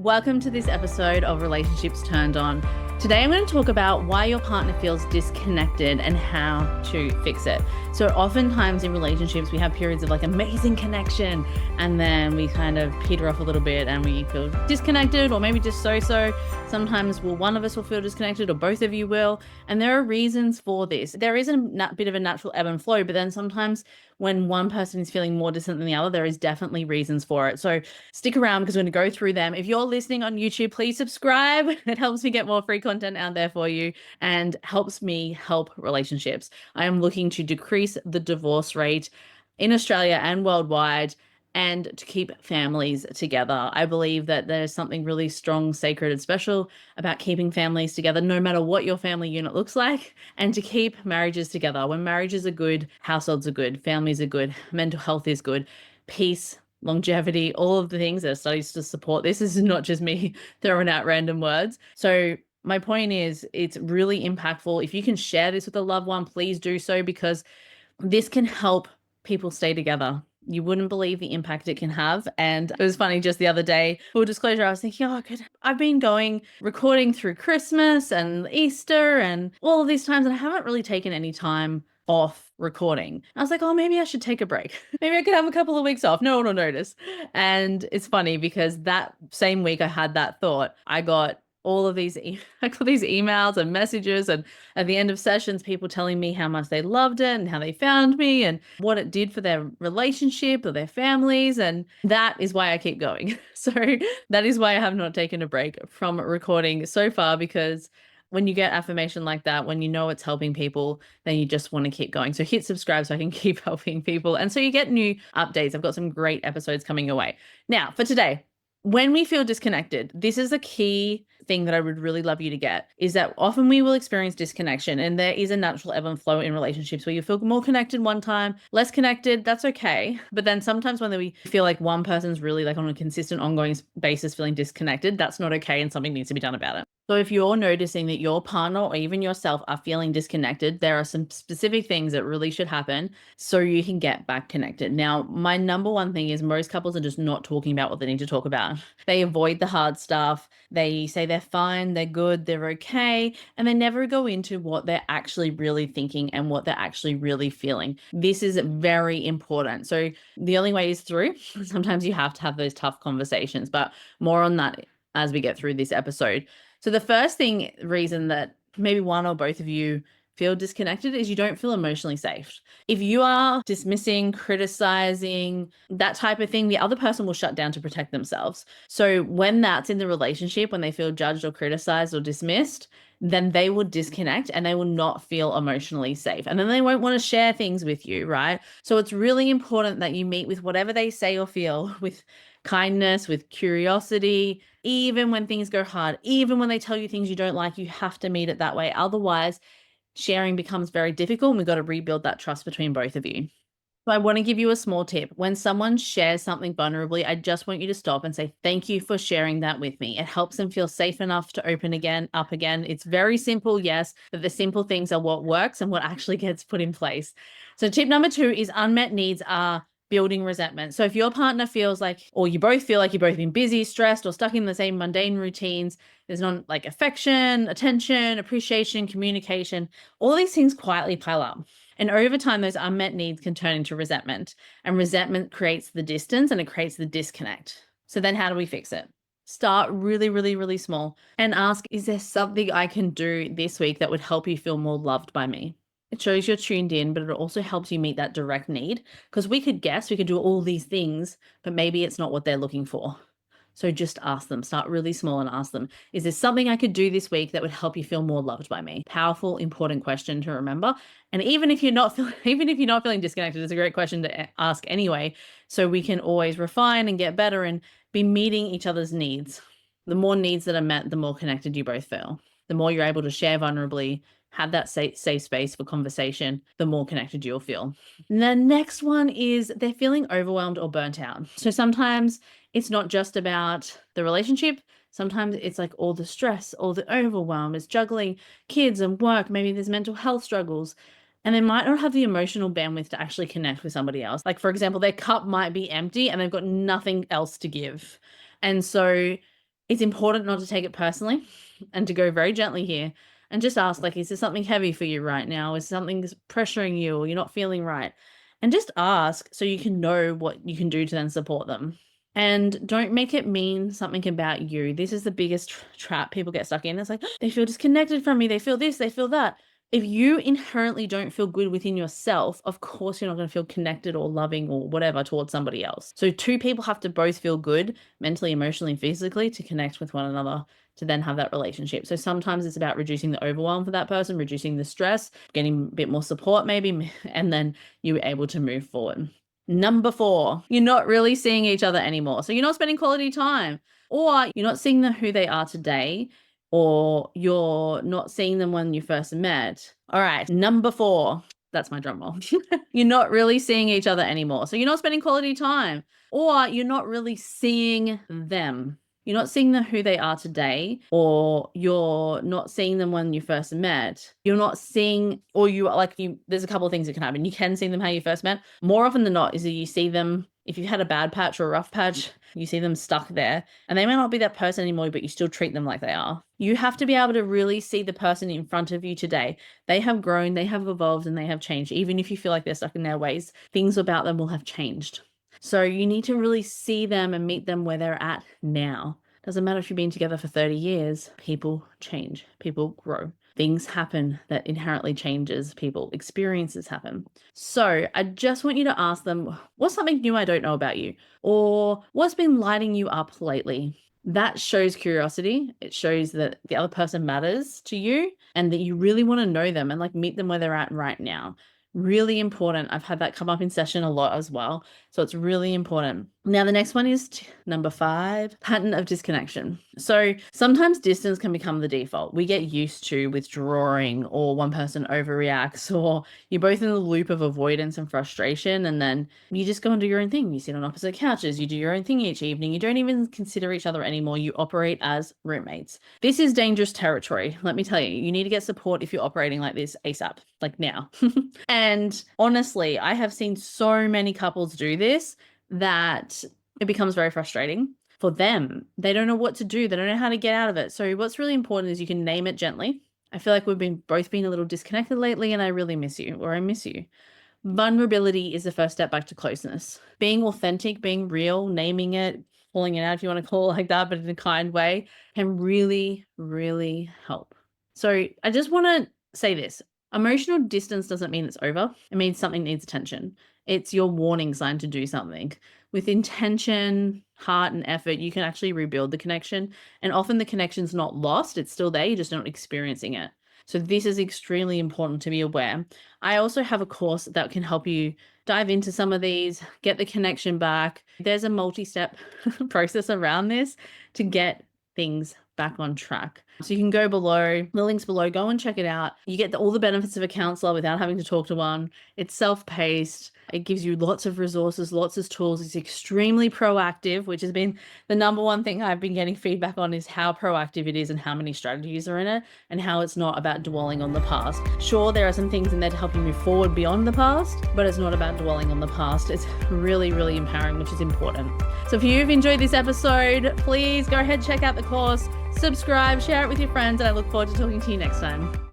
Welcome to this episode of Relationships Turned On. Today I'm going to talk about why your partner feels disconnected and how to fix it. So oftentimes in relationships we have periods of like amazing connection and then we kind of peter off a little bit and we feel disconnected or maybe just so-so. Sometimes one of us will feel disconnected or both of you will. And there are reasons for this. There is a bit of a natural ebb and flow, but then sometimes when one person is feeling more distant than the other, there is definitely reasons for it. So stick around because we're going to go through them. If you're listening on YouTube, please subscribe. It helps me get more free content out there for you and helps me help relationships. I am looking to decrease the divorce rate in Australia and worldwide and to keep families together. I believe that there's something really strong, sacred, and special about keeping families together, no matter what your family unit looks like, and to keep marriages together. When marriages are good, households are good, families are good, mental health is good, peace, longevity, all of the things. There are studies to support this. This is not just me throwing out random words. So my point is it's really impactful. If you can share this with a loved one, please do so because this can help people stay together. You wouldn't believe the impact it can have. And it was funny just the other day, full disclosure, I was thinking, I've been recording through Christmas and Easter and all of these times, and I haven't really taken any time off recording. I was like, maybe I should take a break. Maybe I could have a couple of weeks off. No one will notice. And it's funny because that same week I had that thought, I got these emails and messages, and at the end of sessions, people telling me how much they loved it and how they found me and what it did for their relationship or their families. And that is why I keep going. So that is why I have not taken a break from recording so far, because when you get affirmation like that, when you know it's helping people, then you just want to keep going. So hit subscribe so I can keep helping people. And so you get new updates. I've got some great episodes coming your way. Now, for today, when we feel disconnected, this is a key thing that I would really love you to get, is that often we will experience disconnection, and there is a natural ebb and flow in relationships where you feel more connected one time, less connected, that's okay. But then sometimes when we feel like one person's really like on a consistent ongoing basis feeling disconnected, that's not okay and something needs to be done about it. So if you're noticing that your partner or even yourself are feeling disconnected, there are some specific things that really should happen so you can get back connected. Now, my number one thing is most couples are just not talking about what they need to talk about. They avoid the hard stuff. They say they're fine, they're good, they're okay, and they never go into what they're actually really thinking and what they're actually really feeling. This is very important. So the only way is through. Sometimes you have to have those tough conversations, but more on that as we get through this episode. So the first reason that maybe one or both of you feel disconnected is you don't feel emotionally safe. If you are dismissing, criticizing, that type of thing, the other person will shut down to protect themselves. So when that's in the relationship, when they feel judged or criticized or dismissed, then they will disconnect and they will not feel emotionally safe. And then they won't want to share things with you, right? So it's really important that you meet with whatever they say or feel with kindness, with curiosity, even when things go hard, even when they tell you things you don't like, you have to meet it that way. Otherwise, sharing becomes very difficult and we've got to rebuild that trust between both of you. So I want to give you a small tip. When someone shares something vulnerably, I just want you to stop and say, thank you for sharing that with me. It helps them feel safe enough to open up again. It's very simple, yes, but the simple things are what works and what actually gets put in place. So tip number 2 is unmet needs are building resentment. So if your partner feels like, or you both feel like you've both been busy, stressed, or stuck in the same mundane routines, there's not like affection, attention, appreciation, communication, all these things quietly pile up. And over time, those unmet needs can turn into resentment, and resentment creates the distance and it creates the disconnect. So then how do we fix it? Start really, really, really small and ask, is there something I can do this week that would help you feel more loved by me? It shows you're tuned in, but it also helps you meet that direct need, because we could do all these things, but maybe it's not what they're looking for. So just ask them, start really small and ask them, is there something I could do this week that would help you feel more loved by me? Powerful, important question to remember. And even if you're not feeling disconnected, it's a great question to ask anyway. So we can always refine and get better and be meeting each other's needs. The more needs that are met, the more connected you both feel. The more you're able to share vulnerably, have that safe space for conversation, the more connected you'll feel. And the next one is they're feeling overwhelmed or burnt out. So sometimes it's not just about the relationship. Sometimes it's like all the stress, all the overwhelm, is juggling kids and work. Maybe there's mental health struggles. And they might not have the emotional bandwidth to actually connect with somebody else. Like, for example, their cup might be empty and they've got nothing else to give. And so It's important not to take it personally and to go very gently here and just ask, like, is there something heavy for you right now? Is something pressuring you or you're not feeling right? And just ask so you can know what you can do to then support them. And don't make it mean something about you. This is the biggest trap people get stuck in. It's like, they feel disconnected from me. They feel this, they feel that. If you inherently don't feel good within yourself, of course you're not going to feel connected or loving or whatever towards somebody else. So two people have to both feel good mentally, emotionally, and physically to connect with one another to then have that relationship. So sometimes it's about reducing the overwhelm for that person, reducing the stress, getting a bit more support maybe, and then you're able to move forward. Number 4, you're not really seeing each other anymore. So you're not spending quality time, or you're not seeing them who they are today, or you're not seeing them when you first met. All right, number 4, that's my drum roll. You're not really seeing each other anymore. So you're not spending quality time, or you're not really seeing them. You're not seeing them who they are today, or you're not seeing them when you first met. You're not seeing, or there's a couple of things that can happen. You can see them how you first met. More often than not is that you see them, if you've had a bad patch or a rough patch, you see them stuck there and they may not be that person anymore, but you still treat them like they are. You have to be able to really see the person in front of you today. They have grown, they have evolved, and they have changed. Even if you feel like they're stuck in their ways, things about them will have changed. So you need to really see them and meet them where they're at now. Doesn't matter if you've been together for 30 years, people change, people grow. Things happen that inherently changes people, experiences happen. So I just want you to ask them, what's something new I don't know about you? Or what's been lighting you up lately? That shows curiosity. It shows that the other person matters to you and that you really want to know them and like meet them where they're at right now. Really important. I've had that come up in session a lot as well. So it's really important. Now, the next one is number 5, pattern of disconnection. So sometimes distance can become the default. We get used to withdrawing, or one person overreacts, or you're both in the loop of avoidance and frustration. And then you just go and do your own thing. You sit on opposite couches. You do your own thing each evening. You don't even consider each other anymore. You operate as roommates. This is dangerous territory. Let me tell you, you need to get support if you're operating like this ASAP, like now. And honestly, I have seen so many couples do this that it becomes very frustrating for them. They don't know what to do. They don't know how to get out of it. So what's really important is you can name it gently. I feel like we've both been a little disconnected lately and I really miss you, or I miss you. Vulnerability is the first step back to closeness. Being authentic, being real, naming it, calling it out if you want to call it like that, but in a kind way, can really, really help. So I just want to say this. Emotional distance doesn't mean it's over. It means something needs attention. It's your warning sign to do something. With intention, heart, and effort, you can actually rebuild the connection. And often the connection's not lost. It's still there. You're just not experiencing it. So this is extremely important to be aware. I also have a course that can help you dive into some of these, get the connection back. There's a multi-step process around this to get things back on track. So you can go below, the link's below, go and check it out. You get all the benefits of a counselor without having to talk to one. It's self-paced. It gives you lots of resources, lots of tools. It's extremely proactive, which has been the number one thing I've been getting feedback on, is how proactive it is and how many strategies are in it and how it's not about dwelling on the past. Sure, there are some things in there to help you move forward beyond the past, but it's not about dwelling on the past. It's really, really empowering, which is important. So if you've enjoyed this episode, please go ahead, check out the course, subscribe, share it with your friends, and I look forward to talking to you next time.